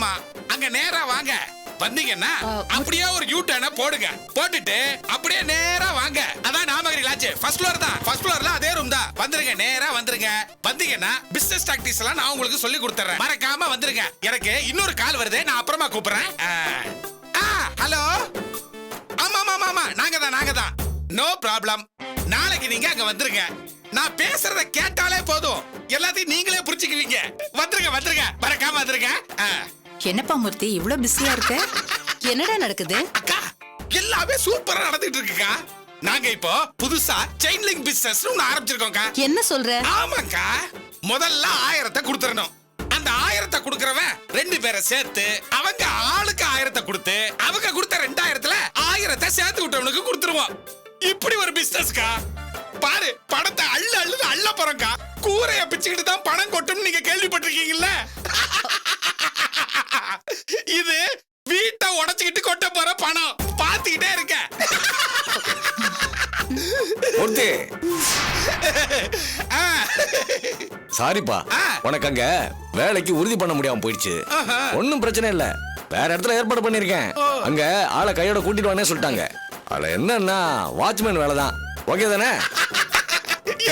ஆமா அங்க நேரா வாங்க. வந்தீங்கன்னா அப்படியே ஒரு யூ டர்ன் போடுங்க. போட்டுட்டு அப்படியே நேரா வாங்க. அதான் நாமகிரிலாச்சு ஃபர்ஸ்ட் ஃப்ளோர் தான். ஃபர்ஸ்ட் ஃப்ளோர்ல அதே ரூம் தான். வந்துருங்க, நேரா வந்துருங்க. வந்தீங்கன்னா பிசினஸ் டாக்டிக்ஸ் எல்லாம் நான் உங்களுக்கு சொல்லி கொடுத்துறேன். மறக்காம வந்துருங்க. எனக்கு இன்னொரு கால் வருது, நான் அப்புறமா கூப்பிடுறேன். ஹலோ. ஆமா நாங்க தான். No problem. நாளைக்கு நீங்க அங்க வந்துருங்க. நான் பேசுறத கேட்டாலே போதும், எல்லாத்தையும் நீங்களே புரிஞ்சுக்குவீங்க. வந்துருங்க மறக்காம வந்துருங்க. என்னப்பா மூர்த்தி இவ்ளோ பிஸியா இருக்க? என்னடா நடக்குது? அக்கா எல்லாமே சூப்பரா நடந்துட்டு இருக்குக்கா. நாங்க இப்போ புதுசா செயின் லிங்க் பிசினஸ் ஒன்னு ஆரம்பிச்சிருக்கோம்க்கா. என்ன சொல்ற? ஆமாக்கா. முதல்ல 1000 கொடுத்துறணும். அந்த 1000 கொடுக்கறவன் 2 பேரை சேர்த்து அவங்க ஆளுக்கு 1000 கொடுத்து அவங்க கொடுத்த 2000ல 1000 சேர்த்து விட்டவனுக்கு கொடுத்துருவோம். இப்படி ஒரு பிசினஸ்க்கா. பாரு பணத்தை அள்ள போறோம்க்கா. கூரைய பிச்சுக்கிட்டு தான் பணம் கொட்டும் நீங்க கேள்விப்பட்டிருக்கீங்கல்ல? இது வீட்டை உடைச்சுக்கிட்டு கொட்ட போற பணம். பாத்துக்கிட்டே இருக்க. சாரிப்பா, உனக்கு அங்க வேலைக்கு உறுதி பண்ண முடியாம போயிடுச்சு. ஒன்னும் பிரச்சனை இல்ல, வேற இடத்துல ஏற்பாடு பண்ணிருக்கேன். அங்க ஆளை கையோட கூட்டிட்டு வானே சொல்லிட்டாங்க. அதுல என்னன்னா வாட்ச்மேன் வேலை தான். ஓகே தானே?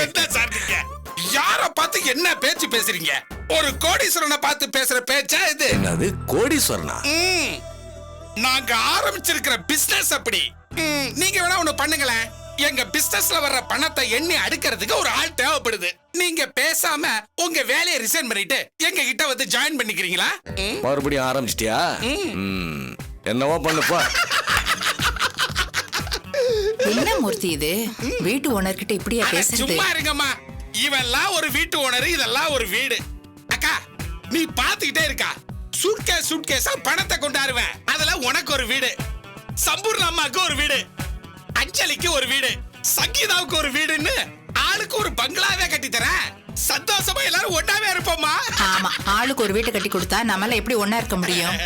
என்ன சார் நீங்க யார பார்த்து என்ன பேச்சு பேசுறீங்க? ஒரு கோடீஸ்வரனை பார்த்து பேசுற பேச்சா இது? என்னது கோடீஸ்வரனா? நாங்க ஆரம்பிச்சிருக்கிற பிசினஸ் அப்படி. நீங்க வேணா ஒண்ணு பண்ணுங்களேன். எங்க பிசினஸ்ல வர்ற பணத்தை எண்ணி அடுக்கிறதுக்கு ஒரு ஆள் தேவைப்படுது. நீங்க பேசாம உங்க வேலையை ரிசைன் பண்ணிட்டு எங்க கிட்ட வந்து ஜாயின் பண்ணிக்கிறீங்களா? மறுபடியும் ஆரம்பிச்சிட்டியா? என்னவோ பண்ணுப்பா. என்ன மூர்த்தி இது? வீட்டு ஓனர் கிட்ட இப்படியா பேசுறது? சும்மா இருங்கம்மா. இவெல்லாம் ஒரு வீட்டு ஓனர், இதெல்லாம் ஒரு வீடு. அக்கா நீ பாத்துக்கிட்டே இருக்கா. சூட்கேஸா பணத்தை கொண்டாருவேன். அதுல உனக்கு ஒரு வீடு, சம்பூர்ண அம்மாக்கு ஒரு வீடு, அஞ்சலிக்கு ஒரு வீடு, சங்கீதாவுக்கு ஒரு வீடுன்னு ஆளுக்கு ஒரு பங்களாவே கட்டி தரேன். சந்தோஷமா எல்லாரும் ஒண்ணாவே இருப்போம்மா. ஆமா, ஆளுக்கு ஒரு வீட்டை கட்டி கொடுத்தா நம்மளால எப்படி ஒண்ணா இருக்க முடியும்?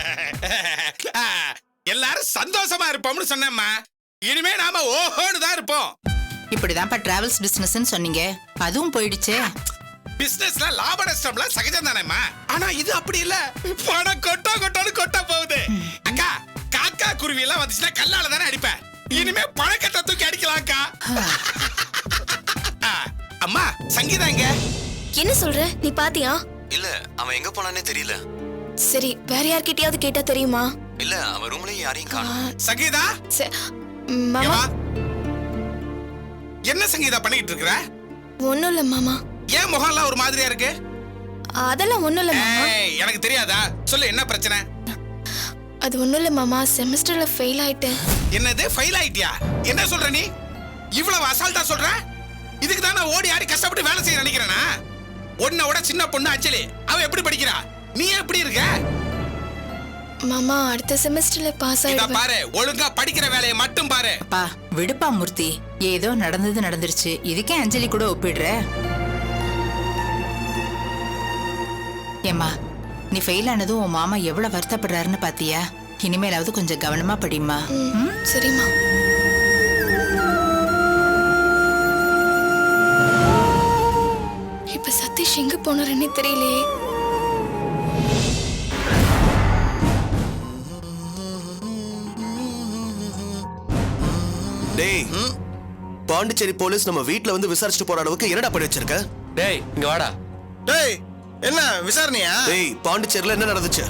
எல்லாரும் சந்தோஷமா இருப்போம்னு சொன்னேம்மா. இனிமே நாம ஓஹோன்னு தான் இருப்போம். இப்படிதான்ப்பா டிராவல்ஸ் பிசினஸ்னு சொன்னீங்க, அதுவும் போயிடுச்சே. பிசினஸ்ல லாப நஷ்டம்லாம் சகஜம் தானேம்மா. ஆனா இது அப்படி இல்ல. பணம் கொட்டோன்னு கொட்ட போகுது. அக்கா காக்கா குருவி எல்லாம் வந்துச்சுன்னா கல்லால தானே அடிப்பேன். இனிமே பணக்கட்டை தூக்கி அடிக்கலாம்க்கா. அம்மா சங்கீதா எங்க? என்ன சொல்ற? நீ பாத்தியா? இல்ல, அவன் எங்க போனானே தெரியல. சரி, வேற யார்கிட்டயாவது கேட்டா தெரியுமா? இல்ல, அவன் ரூம்லயும் யாரையும் காணோம். சங்கீதா மாமா. என்ன சங்கீதா பண்ணிட்டு இருக்கற? ஒண்ணும் இல்ல மாமா. ஏன் முகம்லாம் ஒரு மாதிரியா இருக்கு? அதெல்லாம் ஒண்ணும் இல்ல மாமா. எனக்கு தெரியாதா? சொல்லு என்ன பிரச்சனை? அது ஒண்ணும் இல்ல மாமா, செமஸ்டர்ல ஃபெயில் ஆயிட்டேன். என்னது ஃபெயில் ஆயிட்டியா? என்ன சொல்ற நீ? இவ்வளவு அசால்ட்டா சொல்ற? இதுக்கு தான் நான் ஓடி ஆடி கஷ்டப்பட்டு வேலை செய்ய நினைக்கிறேனா? உன்னோட சின்ன பொண்ணு அஞ்சலி, அவ எப்படி படிக்கிறா? நீ எப்படி இருக்க? மாமா அடுத்த செமஸ்டர்ல பாஸ் இத ஆயிடுவேன். பாரு, ஒழுங்கா படிக்கிற வேலையை மட்டும் பாரு. அப்பா விடுப்பா மூர்த்தி, ஏதோ நடந்துருச்சு. இதுக்கே அஞ்சலி கூட ஒப்பிடுற? ஏம்மா, நீ ஃபெயில் ஆனதும் உன் மாமா எவ்வளவு வருத்தப்படுறாருன்னு பாத்தியா? இனிமேலாவது கொஞ்சம் கவனமா படிமா. சரிம்மா. இப்ப சதீஷ் எங்க போனாருன்னே தெரியலையே. டேய், பாண்டிச்சேரி போலீஸ் நம்ம வீட்ல வந்து விசாரிச்சுட்டு போற அளவுக்கு என்னடா பண்ணி வச்சிருக்க? டேய் இங்க வாடா. டேய் என்ன விசாரணையா? டேய், பாண்டிச்சேரியில என்ன நடந்துச்சு?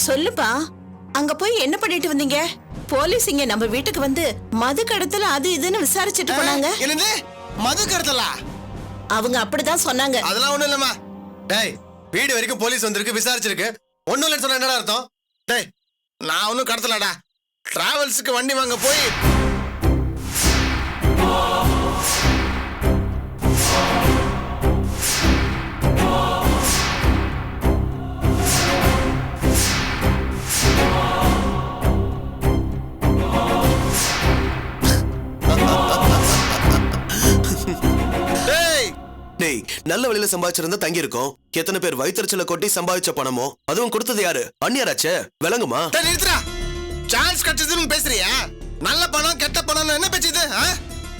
சொல்லுப்பா, அங்க போய் என்ன பண்ணிட்டு வந்தீங்க? போலீஸ் இங்க நம்ம வீட்டுக்கு வந்து மது கடத்தல அது இதுன்னு விசாரிச்சுட்டு போனாங்க. என்னது மது கடத்தலா? அவங்க அப்படிதான் சொன்னாங்க. அதெல்லாம் ஒண்ணும் இல்லம்மா. டேய், வீடு வரைக்கும் போலீஸ் வந்திருக்கு, விசாரிச்சிருக்கு. ஒண்ணும் இல்லைன்னு சொன்னா என்னடா அர்த்தம்? டேய், நான் ஒன்னும் கடத்தலடா. டிராவல்ஸுக்கு வண்டி வாங்க போய் டேய், நல்ல வழியில சம்பாதிச்சிருந்தா தங்கி இருக்கோம். எத்தனை பேர் வயிற்றுச்சல கொட்டி சம்பாதிச்ச பணமோ அதுவும் கொடுத்தது யாரு? அந்நியராச்சே. விளங்குமா? நிறுத்துறா. சான்ஸ் கிடைச்சதுன்னு பேசுறியா? நல்ல பணம் கெட்ட பணம் என்ன பேச்சு இது?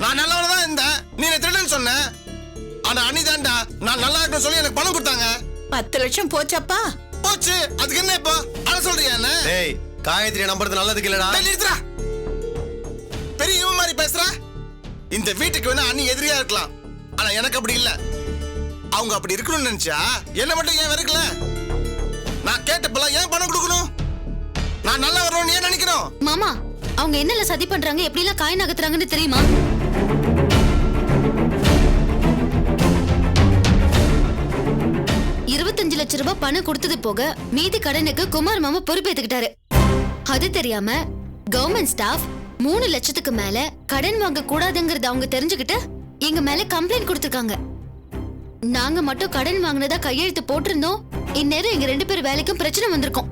நான் நல்லவனதான் இருந்தேன், நீ திருடன்னு சொன்ன. ஆனா அனிதாண்டா நான் நல்லா இருக்கணும் சொல்லி எனக்கு பணம் கொடுத்தாங்க. 10 லட்சம் போச்சப்பா. போச்சு அதுக்கு என்ன இப்போ அத சொல்றியா என்ன டேய் காயத்ரி நம்புறது நல்லதுக்கு இல்லடா. டேய், நிறுத்துடா. பெரிய இவன் மாதிரி பேசுற இந்த வீட்டுக்கு வேணா அண்ணி எதிரியா இருக்கலாம் ஆனா எனக்கு அப்படி இல்ல அவங்க அப்படி இருக்கணும்னு நினைச்சா என்ன மட்டும் ஏன் வெறுக்கல நான் கேட்டப்பெல்லாம் ஏன் பணம் கொடுக்கணும் நான் நல்லா வரணும்னு ஏன் நினைக்கணும் மாமா அவங்க என்னல சதி பண்றாங்க எப்படி எல்லாம் காய் நகத்துறாங்கன்னு தெரியுமா? ₹25,00,000 பணம் கொடுத்தது போக மீதி கடனுக்கு குமார் மாமா பொறுப்பேத்துக்கிட்டாரு. அது தெரியாம கவர்மெண்ட் ஸ்டாஃப் 3 லட்சத்துக்கு மேல கடன் வாங்க கூடாதுங்கறத அவங்க தெரிஞ்சுக்கிட்டு எங்க மேல கம்ப்ளைண்ட் கொடுத்திருக்காங்க. நாங்க மட்டும் கடன் வாங்கினதா கையெழுத்து போட்டிருந்தோம் இந்நேரம் எங்க 2 பேர் வேலைக்கும் பிரச்சனை வந்திருக்கும்.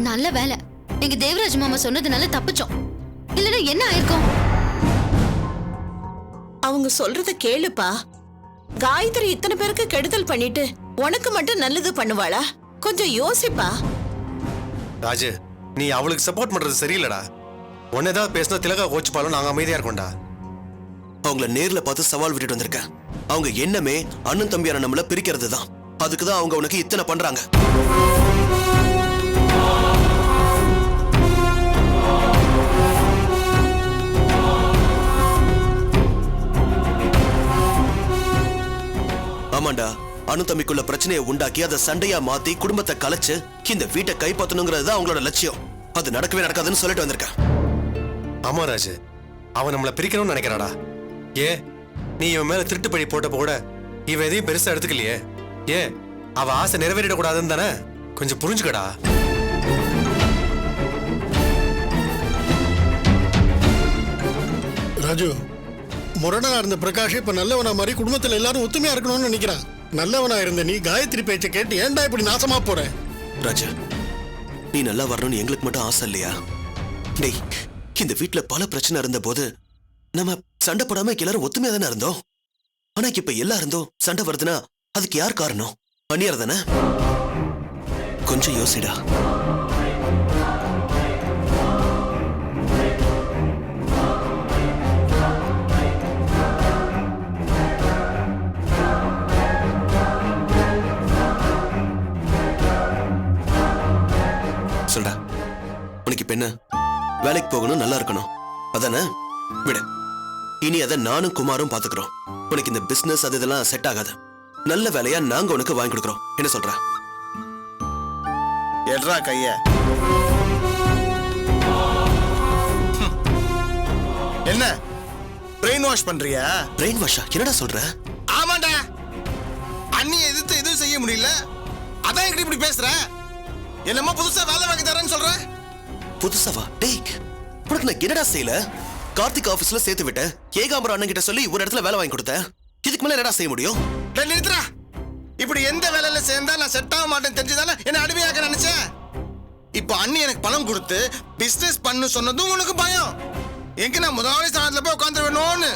நல்ல வேலை எங்க தேவராஜ் மாமா சொன்னதுனால தப்பிச்சோம். இல்லனா என்ன ஆயிருக்கும்? அவங்க சொல்றத கேளுப்பா. காயத்ரி இத்தனை பேருக்கு கெடுதல் பண்ணிட்டு உனக்கு மட்டும் நல்லது பண்ணுவாளா? கொஞ்சம் யோசிப்பா. ராஜு நீ அவளுக்கு சப்போர்ட் பண்றது சரியில்லடா. உன்னதான் பேசினா திலகா கோச்சுப்பாலும் நாங்க அமைதியா இருக்கோம்டா. அவங்கள நேர்ல பார்த்து சவால் விட்டுட்டு வந்திருக்கேன். அவங்க எண்ணமே அண்ணன் தம்பியான நம்மள பிரிக்கிறது தான். அதுக்கு தான் அவங்க உனக்கு இத்தனை பண்றாங்க. ஆமாண்டா, அண்ணன் தம்பிக்குள்ள பிரச்சனையை உண்டாக்கி அதை சண்டையா மாத்தி குடும்பத்தை கலைச்சு இந்த வீட்டை கைப்பற்றணுங்கிறது தான் அவங்களோட லட்சியம். அது நடக்கவே நடக்காதுன்னு சொல்லிட்டு வந்திருக்கேன். ஆமா ராஜு, அவன் நம்மள பிரிக்கணும்னு நினைக்கிறாடா. ஏ நீ இவன் மேல திருட்டு பழி போட்டப்ப கூட இவன் எதையும் பெருசா எடுத்துக்கலையே. ஏ அவ ஆசை நிறைவேறிட கூடாதுன்னு தானே? கொஞ்சம் புரிஞ்சுக்கடா. ராஜு, முரணா இருந்த பிரகாஷ் இப்ப நல்லவனா மாதிரி குடும்பத்துல எல்லாரும் ஒத்துமையா இருக்கணும்னு நினைக்கிறான். நல்லவனா இருந்த நீ காயத்ரி பேச்சை கேட்டு ஏன்டா இப்படி நாசமா போற? ராஜா, நீ நல்லா வரணும்னு எங்களுக்கு மட்டும் ஆசை இல்லையா? டேய், இந்த வீட்டுல பல பிரச்சனை இருந்த போது நம்ம சண்டை போடாம எல்லாரும் ஒத்துமையா தானே இருந்தோம். ஆனா இப்ப எல்லா இருந்தோம் சண்டை வருதுன்னா அதுக்கு யார் காரணம்? அந்நியார் தானே? கொஞ்சம் யோசிடா. சொல்டா, உனக்கு இப்ப என்ன? வேலைக்கு போகணும், நல்லா இருக்கணும் அதானே? விடு, இனி அதை நானும் குமாரும் பாத்துக்கிறோம். உனக்கு இந்த பிசினஸ் அது இதெல்லாம் செட் ஆகாது. நல்ல வேலையா நாங்க உனக்கு வாங்கி கொடுக்கறோம். என்ன சொல்ற? எட்ரா கைய. என்ன பிரெயின் வாஷ் பண்றியா? பிரெயின் வாஷா? என்னடா சொல்ற? ஆமாண்டா, அண்ணி எதிர்த்து எதுவும் செய்ய முடியல, அதான் என்கிட்ட இப்படி பேசுற. என்னமோ புதுசா வேலை வாங்கி தரேன்னு சொல்ற. புதுசாவா? டேய், உனக்கு நான் என்னடா செய்யல? கார்த்திக் ஆபீஸ்ல சேர்த்து விட்ட, ஏகாம்பரம் அண்ணன் கிட்ட சொல்லி ஒரு இடத்துல வேலை வாங்கி கொடுத்த. இதுக்கு மேல என்னடா செய்ய முடியும்? டேய் நிறுத்துடா. இப்படி எந்த வேலையில சேர்ந்தா நான் செட் ஆக மாட்டேன்னு தெரிஞ்சுதானே என்ன அடிமையாக்க நினைச்சேன். இப்போ அண்ணி எனக்கு பணம் கொடுத்து பிசினஸ் பண்ணு சொன்னதும் உனக்கு பயம். எங்க நான் முதலாளி ஸ்தானத்துல போய் உட்கார்ந்து வேணும்னு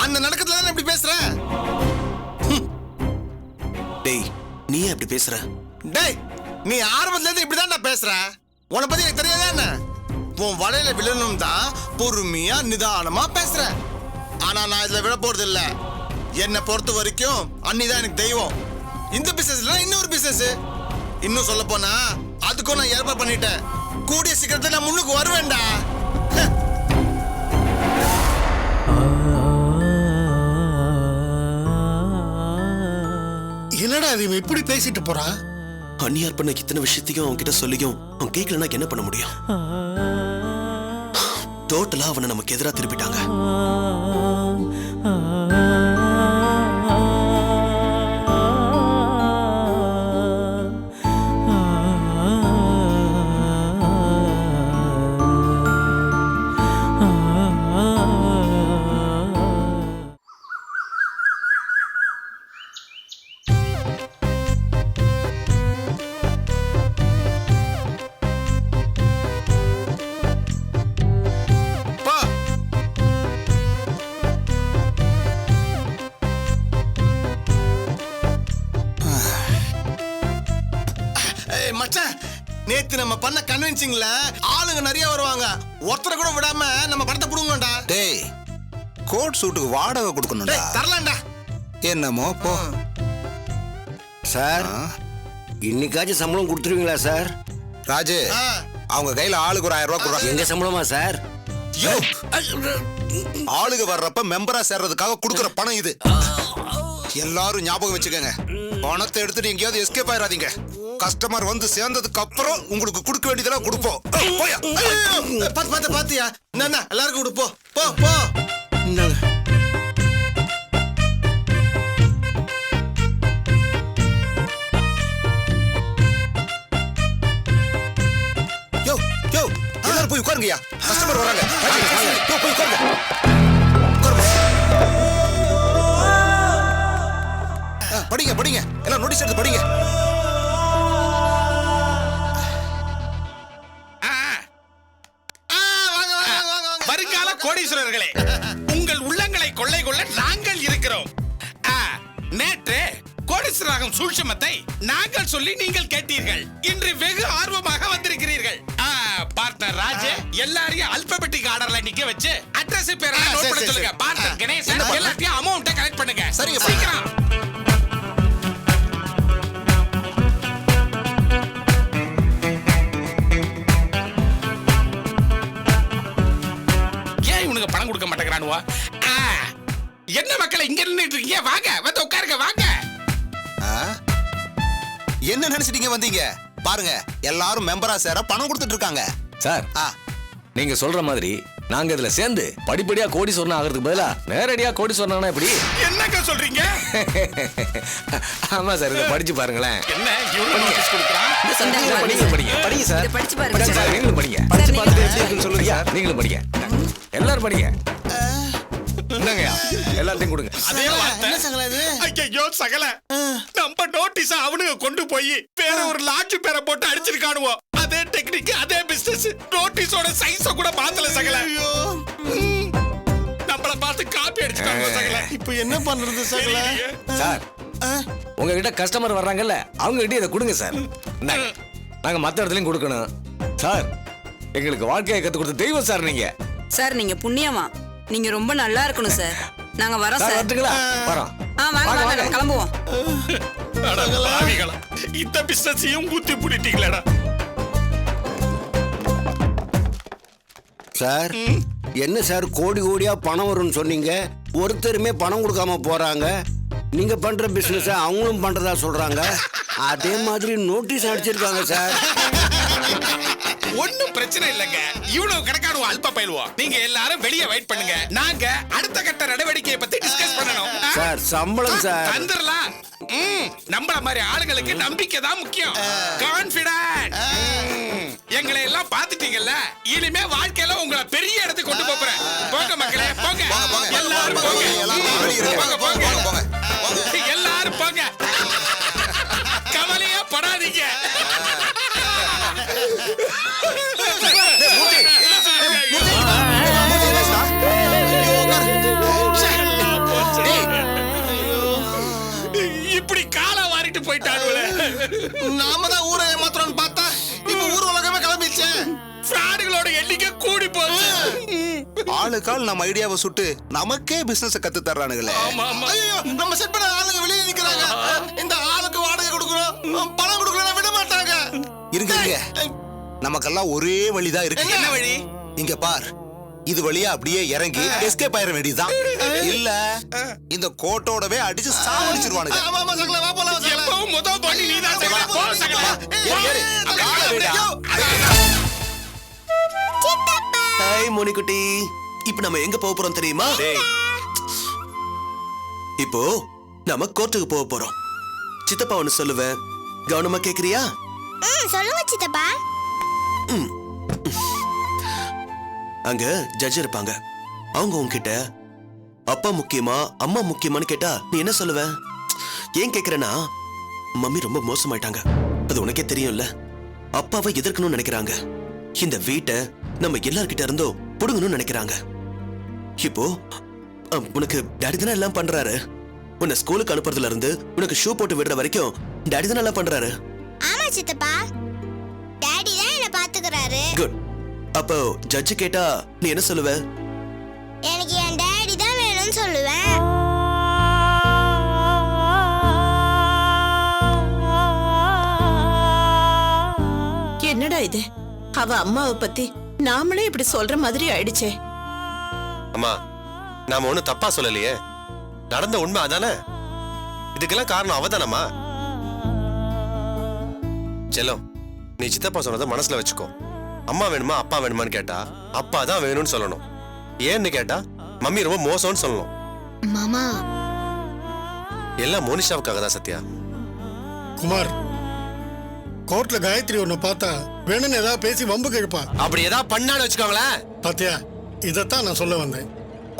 அந்த நடக்கத்துல தானே இப்படி பேசுற. டேய், நீ ஏன் இப்படி பேசுற? டேய், நீ ஆரம்பத்துல இருந்து இப்படிதான் பேசுற. உன்னை பத்தி எனக்கு தெரியாதா என்ன? உன் வலையில விழணும் தான் பொறுமையா நிதானமா பேசுற. ஆனா நான் இதுல விழ போறது இல்ல. என்னை பொறுத்த வரைக்கும் அண்ணிதான் எனக்கு தெய்வம். இந்த பிசினஸ்ல இன்னொரு பிசினஸ். இன்னும் சொல்ல போனா அதுக்கும் நான் ஏற்பாடு பண்ணிட்டேன். கூடிய சீக்கிரத்துல நான் முன்னுக்கு வருவேன்டா. என்னடா இது இப்படி பேசிட்டு போறான்? அந்நியார் பண்ண இத்தனை விஷயத்தையும் அவன் கிட்ட சொல்லியும் அவன் கேட்கலன்னா என்ன பண்ண முடியும்? டோட்டலா அவனை நமக்கு எதிரா திருப்பிட்டாங்க. மச்சான், நேத்து நம்ம பண்ண கன்வின்சிங்ல ஆளுங்க நிறைய வருவாங்க. ஒருத்தரை கூட விடாம நம்ம படத்தை புடுங்கடா. டேய், கோட் சூட்டுக்கு வாடகை கொடுக்கணும்டா. தரலாம்டா. என்னமோ போ. சார், இன்னைக்காச்சும் சம்பளம் கொடுத்துருவீங்களா சார்? ராஜு அவங்க கையில ஆளுக்கு ஒரு 1000 ரூபாய் கொடுறாங்க. எங்க சம்பளமா சார்? யோ, ஆளுங்க வர்றப்ப மெம்பரா சேர்றதுக்காக கொடுக்குற பணம் இது. எல்லாரும் ஞாபகம் வச்சுக்கோங்க. பணத்தை எடுத்துட்டு எங்கேயாவது எஸ்கேப் ஆயிடாதீங்க. கஸ்டமர் வந்து சேர்ந்ததுக்கு அப்புறம் உங்களுக்கு கொடுக்க வேண்டியதெல்லாம் கொடுப்போம். போயா. பாத்தியா என்ன எல்லாருக்கும் கொடு, போ போ போ. யோ யோ, எல்லாரும் போய் உட்காருங்கயா. கஸ்டமர் வராங்க. யோ, போய் உட்காருங்க. படிங்க படிங்க, எல்லாம் நோட்டீஸ் எடுத்து படிங்க. வருங்கால கோடீஸ்வரர்களே, உங்கள் உள்ளங்களை கொள்ளை கொள்ள நாங்கள் இருக்கிறோம். நேற்று கோடீஸ்வரராகும் சூழ்ச்சிமத்தை நாங்கள் சொல்லி நீங்கள் கேட்டீர்கள். இன்று வெகு ஆர்வமாக வந்திருக்கிறீர்கள். பார்ட்னர் ராஜ் எல்லாரையும் அல்பபெட்டிக் ஆர்டர்ல நிக்க வச்சு அட்ரஸ் பேரெல்லாம் நோட் பண்ண சொல்லுங்க. பார்ட்னர் கணேசன் எல்லாத்தையும் அமௌண்ட்டை கலெக்ட் பண்ணுங்க. சரிங்க, சீக்கிரம். இவனுங்க பணம் கொடுக்க மாட்டேங்கிறானுவா. என்ன மக்களை இங்க நின்னுட்டு இருக்கீங்க? வாங்க வந்து உட்காருங்க வாங்க. என்ன நினைச்சிட்டீங்க வந்தீங்க? பாருங்க, எல்லாரும் மெம்பரா சேர பணம் கொடுத்துட்டு இருக்காங்க. சார் நீங்க சொல்ற மாதிரி நாங்க இதுல சேர்ந்து படிப்படியா கோடீஸ்வரன் ஆகிறதுக்கு பதிலா நேரடியா கோடீஸ்வரனா எப்படி? என்னங்க சொல்றீங்க? ஆமா சார், இதை படிச்சு பாருங்களேன். என்ன இவனுக்கு நோட்டீஸ் கொடுக்குறான்? படிங்க சார். இதை படிச்சு பாருங்க சார், நீங்களும் படிங்க. சார், நீங்க பார்த்துட்டு எப்படி இருக்குன்னு சொல்லுங்க. நீங்களும் படிங்க. எல்லாரும் படிங்க. என்னங்கய்யா, எல்லாத்தையும் கொடுங்க. அதே வார்த்தை. ஐயோ சகல, நம்ம நோட்டீஸ் அவனுங்க கொண்டு போய் வேற ஒரு லாட்ஜ் பேரை போட்டு அடிச்சிருக்கானுவோ. அதே டெக்னிக், அதே பிசினஸ். நோட்டீஸோட சைஸ கூட மாத்தல சகல. நம்மள பார்த்து காப்பி அடிச்சுட்டாங்க சகல. இப்போ என்ன பண்றது சகல? சார், உங்ககிட்ட கஸ்டமர் வர்றாங்கல்ல, அவங்க கிட்ட இதை கொடுங்க சார். நாங்க மத்த இடத்துலயும் கொடுக்கணும். சார், எங்களுக்கு வாழ்க்கையை கத்து கொடுத்த தெய்வம் சார் நீங்க. சார் நீங்க புண்ணியமா, நீங்க ரொம்ப நல்லா இருக்கணும் சார். நாங்க வரோம் சார். சார். வரட்டுங்களா? வரோம். வாங்க வாங்க, கிளம்புவோம். இந்த பிசினஸையும் ஊத்தி புடிட்டீங்களா சார்? என்ன சார் கோடி கோடியா பணம் வரும்னு சொன்னீங்க, ஒருத்தருமே பணம் கொடுக்காம போறாங்க. நீங்க பண்ற பிசினஸ் அவங்களும் பண்றதா சொல்றாங்க. அதே மாதிரி நோட்டீஸ் அடிச்சிருக்காங்க சார். ஒண்ணும் பிரச்சனை இல்லங்க. இவ்வளவு கணக்கான அல்ப பயிலுவோம். நீங்க எல்லாரும் வெளியே வெயிட் பண்ணுங்க. நாங்க அடுத்த கட்ட நடவடிக்கையை பத்தி டிஸ்கஸ் பண்ணணும். சார் சம்பளம் சார் தந்துடலாம். நம்மள மாதிரி ஆளுங்களுக்கு நம்பிக்கை தான் முக்கியம். கான்ஃபிடன்ட். எங்களை எல்லாம் பாத்துட்டீங்கல்ல, இனிமே வாழ்க்கையில உங்களை பெரிய இடத்துக்கு கொண்டு போறேன். போங்க மக்களே, போங்க. எல்லாரும் போங்க. போங்க போங்க. எல்லாரும் போங்க. கவலையா படாதீங்க. இப்படி கால வாரிட்டு போயிட்டானுல. நாம தான் ஊரை ஏமாத்துறோம்னு பார்த்தா இப்ப ஊர் உலகமே கிளம்பிடுச்சு. ஃப்ராடுகளோட எண்ணிக்கை கூடி போச்சு. ஆளுக்கால் நம்ம ஐடியாவை சுட்டு நமக்கே பிசினஸ் கத்து தர்றானுங்களே. ஐயோ, நம்ம செட் பண்ண ஆளுங்க வெளியே நிக்கிறாங்க. இந்த ஆளுக்கு வாடகை கொடுக்கணும், பணம் கொடுக்கணும் விட மாட்டாங்க. இருங்க, நமக்கெல்லாம் ஒரே வழிதான் இருக்கு. என்ன வழி? இங்க பார், இது வழியா அப்படியே இறங்கி எஸ்கேப் ஆயிர வேண்டியதுதான். இல்ல இந்த கோட்டோடவே அடிச்சு சாவடிச்சிருவானுங்க. ஆமா ஆமா சகல, வா போலாம் சகல. எப்பவும் முதல் பண்ணி நீதான் சகல. போ சகல. ஹாய் மோனிகுட்டி, இப்போ நம்ம எங்க போக போறோம் தெரியுமா? இப்போ நம்ம கோர்ட்டுக்கு போக போறோம். சித்தப்பா ஒன்னு சொல்லுவேன், கவனமா கேக்குறியா? சொல்லுங்க சித்தப்பா. அங்க ஜட்ஜ் இருப்பாங்க. அவங்க உன்கிட்ட அப்பா முக்கியமா அம்மா முக்கியமான்னு கேட்டா நீ என்ன சொல்லுவ? ஏன் கேக்குறேன்னா, மம்மி ரொம்ப மோசமாயிட்டாங்க, அது உனக்கே தெரியும்ல. அப்பாவை எதிர்க்கணும்னு நினைக்கிறாங்க. இந்த வீட்டை நம்ம எல்லார்கிட்ட இருந்தோ புடுங்கணும்னு நினைக்கிறாங்க. இப்போ உனக்கு டாடி தானே எல்லாம் பண்றாரு. உன்னை ஸ்கூலுக்கு அனுப்புறதுல இருந்து உனக்கு ஷூ போட்டு விடுற வரைக்கும் டாடி தானே எல்லாம் பண்றாரு. ஆமா சித்தப்பா, டாடி தான் என்ன பாத்துக்கறாரு. குட். அப்போ ஜட்ஜ் கேட்டா நீ என்ன சொல்லுவ? எனக்கு என் டாடி தான் வேணும்னு சொல்லுவேன். என்னடா இது அவ அம்மாவை பத்தி நாமளே இப்படி சொல்ற மாதிரி ஆயிடுச்சே. அம்மா நாம ஒண்ணும் தப்பா சொல்லலையே, நடந்த உண்மை அதானே. இதுக்கெல்லாம் காரணம் அவதானம்மா. செல்லம், நீ சித்தப்பா சொன்னதை மனசுல வச்சுக்கோ. அம்மா வேணுமா அப்பா வேணுமான்னு கேட்டா அப்பா தான் வேணும்னு சொல்லணும். ஏன்னு கேட்டா மம்மி ரொம்ப மோசம்னு சொல்லணும். மாமா எல்லாம் மோனிஷாவுக்காக தான் சத்யா. குமார், கோர்ட்ல காயத்ரி ஒன்னு பார்த்தா வேணும்னு ஏதாவது பேசி வம்பு கிழப்பா. அப்படி ஏதாவது பண்ணான்னு வச்சுக்கோங்களேன். பாத்தியா, இதத்தான் நான் சொல்ல வந்தேன்.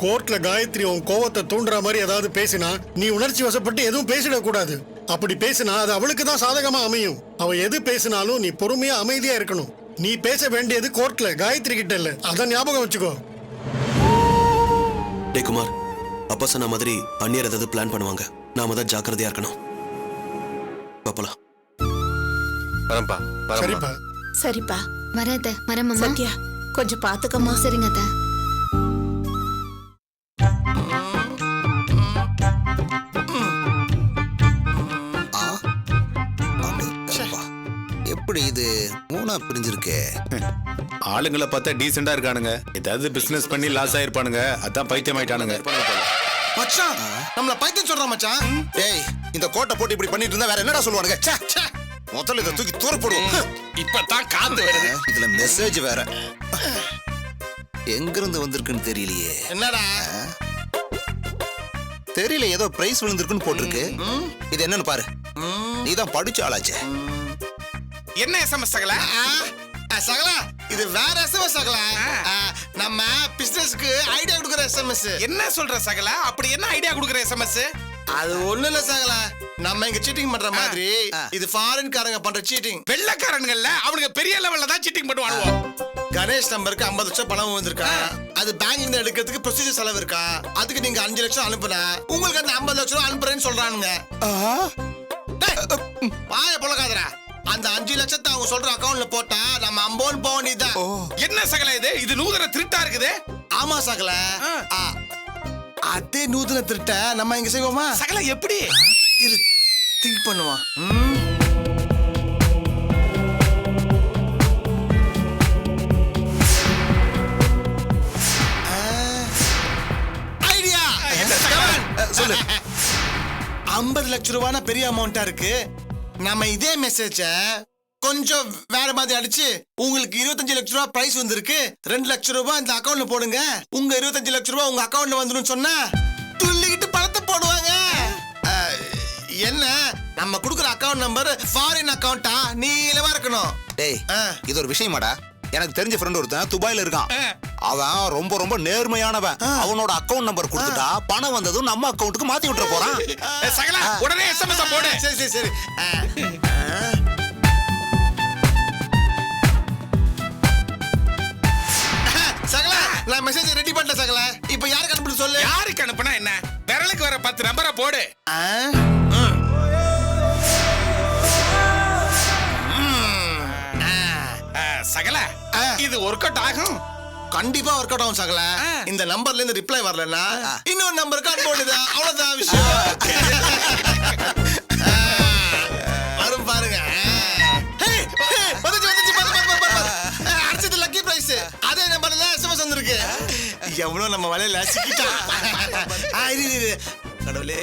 கோர்ட்ல காயத்ரி உன் கோவத்தை தூண்டுற மாதிரி ஏதாவது பேசினா நீ உணர்ச்சி வசப்பட்டு எதுவும் பேசிடக்கூடாது. அப்படி பேசினா அது அவளுக்கு தான் சாதகமா அமையும். அவ எது பேசினாலும் நீ பொறுமையா அமைதியா இருக்கணும். நீ பேச வேண்டியது கோர்ட்ல, காயத்ரி கிட்ட இல்ல. அதான் ஞாபகம் வச்சுக்கோ. டே குமார், அப்பா சொன்ன மாதிரி அந்நியர் ஏதாவது பிளான் பண்ணுவாங்க. நாம தான் ஜாக்கிரதையா இருக்கணும். பாப்பலாம். வரம்பா. சரிப்பா. சரிப்பா. வரத வரமா. சத்யா கொஞ்சம் பாத்துக்கம்மா. சரிங்க அத்தை. எப்படி இது மூணா பிரிஞ்சிருக்கு? ஆளுங்களை பார்த்தா டீசெண்டா இருக்கானுங்க. ஏதாவது பிசினஸ் பண்ணி லாஸ் ஆயிருப்பானுங்க. அதான் பைத்தியம் ஆயிட்டானுங்க. மச்சான் நம்மள பைத்தியம் சொல்றான் மச்சான். டேய், இந்த கோட்டை போட்டு இப்படி பண்ணிட்டு இருந்தா வேற என்னடா சொல்லுவானுங்க? முதல்ல இதை தூக்கி தூர போடுவோம். இப்பதான் காத்து வருது. இதுல மெசேஜ் வேற எங்க இருந்து வந்திருக்குன்னு தெரியலையே. என்னடா தெரியல, ஏதோ பிரைஸ் விழுந்திருக்குன்னு போட்டிருக்கு. இது என்னன்னு பாரு. நீதான் படிச்ச ஆளாச்சே. என்ன எஸ்எம்எஸ் சகல? சகல இது வேற எஸ்எம்எஸ் சகல. நம்ம பிசினஸ்க்கு ஐடியா கொடுக்குற எஸ்எம்எஸ். என்ன சொல்ற சகல? அப்படி என்ன ஐடியா கொடுக்குற எஸ்எம்எஸ்? அது ஒண்ணு இல்ல சகல, நம்ம இங்க சீட்டிங் பண்ற மாதிரி இது ஃபாரின் காரங்க பண்ற சீட்டிங். வெள்ளக்காரன்கள்ல அவனுங்க பெரிய லெவல்ல தான் சீட்டிங் பண்ணுவானுவோ. கணேஷ் நம்பருக்கு 50 லட்சம் பணம் வந்திருக்கா. அது பேங்க்ல இருந்து எடுக்கிறதுக்கு ப்ரொசீஜர் செலவு இருக்கா. அதுக்கு நீங்க 5 லட்சம் அனுப்புனா உங்களுக்கு அந்த 50 லட்சம் அனுப்புறேன்னு சொல்றானுங்க. வாய பொழக்காதடா. அந்த 5 லட்சத்தை அவங்க சொல்ற அக்கவுண்ட்ல போட்டா நம்ம அம்போன் போக வேண்டியதுதான். என்ன சகல இது? இது நூதன திருட்டா இருக்குது. ஆமா சகல, அதே நூதன திருட்ட நம்ம இங்க செய்வோமா சகல? எப்படி இரு திங்க் பண்ணுவான். ஐடியா சொல்லு. 50 லட்சம் ரூபாய் பெரிய அமௌண்டா இருக்கு. நம்ம இதே மெசேஜ கொஞ்சம் வேற மாதிரி அடிச்சு உங்களுக்கு 25 லட்சம் ரூபாய் பிரைஸ் வந்திருக்கு, 2 லட்சம் ரூபாய் இந்த அக்கவுண்ட்ல போடுங்க, உங்க 25 லட்சம் ரூபாய் உங்க அக்கவுண்ட்ல வந்துடும் சொன்னா துள்ளிக்கிட்டு பணத்தை போடுவாங்க. என்ன நம்ம கொடுக்குற அக்கவுண்ட் நம்பர் ஃபாரின் அக்கவுண்டா நீளமா இருக்கணும். டேய், இது ஒரு விஷயமாடா. எனக்கு தெரிஞ்ச ஃப்ரெண்ட் ஒருத்தன் துபாயில இருக்கான். அவன் ரொம்ப ரொம்ப நேர்மையானவன். அவனோட அக்கவுண்ட் நம்பர் கொடுத்துட்டா பணம் வந்ததும் நம்ம அக்கவுண்ட்டுக்கு மாத்தி விட்டுற போறான். சகல உடனே எஸ்எம்எஸ் போடு. சரி சரி சரி. சகல நான் மெசேஜ் ரெடி பண்ணிட்டேன் சகல. இப்போ யாருக்கு அனுப்புறது சொல்லு. யாருக்கு அனுப்புனா என்ன? விரலுக்கு வர 10 நம்பரை போடு. சகல இது ஒர்க் அவுட் ஆகும். கண்டிப்பா ஒர்க் அவுட் ஆகும் சகல. இந்த நம்பர்ல இருந்து ரிப்ளை வரலன்னா இன்னொரு நம்பருக்கு அனுப்பிடுதா. அவ்வளவுதான் விஷயம். வரும் பாருங்க. அடிச்சது லக்கி பிரைஸ். அதே நம்பர்ல எஸ்எம்எஸ் வந்திருக்கு. எவ்வளவு நம்ம வலையில சிக்கிட்டா. கடவுளே.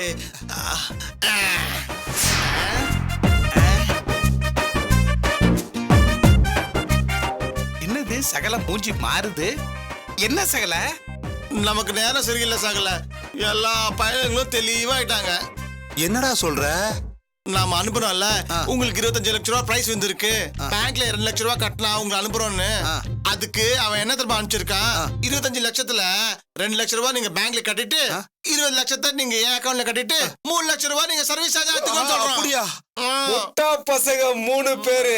என்னது சகல மூஞ்சி மாறுது? என்ன சகல? நமக்கு நேரம் சரியில்லை சகல. எல்லா பயணங்களும் தெளிவாயிட்டாங்க. என்னடா சொல்ற? நாம அனுப்புறோம்ல, உங்களுக்கு 25 லட்சம் ரூபாய் பிரைஸ் வந்திருக்கு, பேங்க்ல 2 லட்சம் ரூபாய் கட்டினா உங்களுக்கு அனுப்புறோம்னு. அதுக்கு அவன் என்ன தெரியுமா அனுப்பிச்சிருக்கான்? 25 லட்சத்துல 2 லட்சம் ரூபாய் நீங்க பேங்க்ல கட்டிட்டு 20 லட்சத்தை நீங்க என் அக்கவுண்ட்ல கட்டிட்டு 3 லட்சம் ரூபாய் நீங்க சர்வீஸ் சார்ஜ் எடுத்துக்கோன்னு சொல்றோம். அப்படியா? முட்டா பசங்க 3 பேரு.